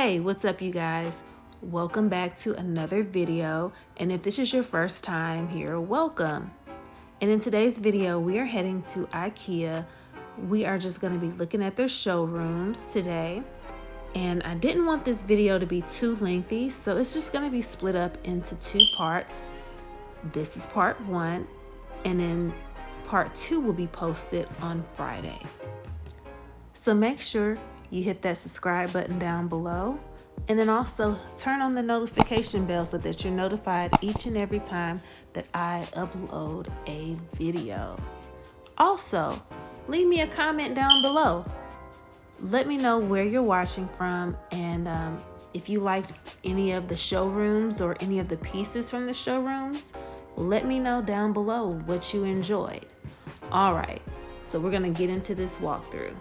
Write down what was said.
Hey, what's up you guys? Welcome back to another video, and if this is your first time here, welcome. And in today's video, we are heading to IKEA. We are just going to be looking at their showrooms today. And I didn't want this video to be too lengthy, so it's just going to be split up into two parts. This is part one, and then part two will be posted on Friday. So make sure you hit that subscribe button down below, and then also turn on the notification bell so that you're notified each and every time that I upload a video. Also, leave me a comment down below. Let me know where you're watching from, and if you liked any of the showrooms or any of the pieces from the showrooms, let me know down below what you enjoyed. All right, so we're gonna get into this walkthrough.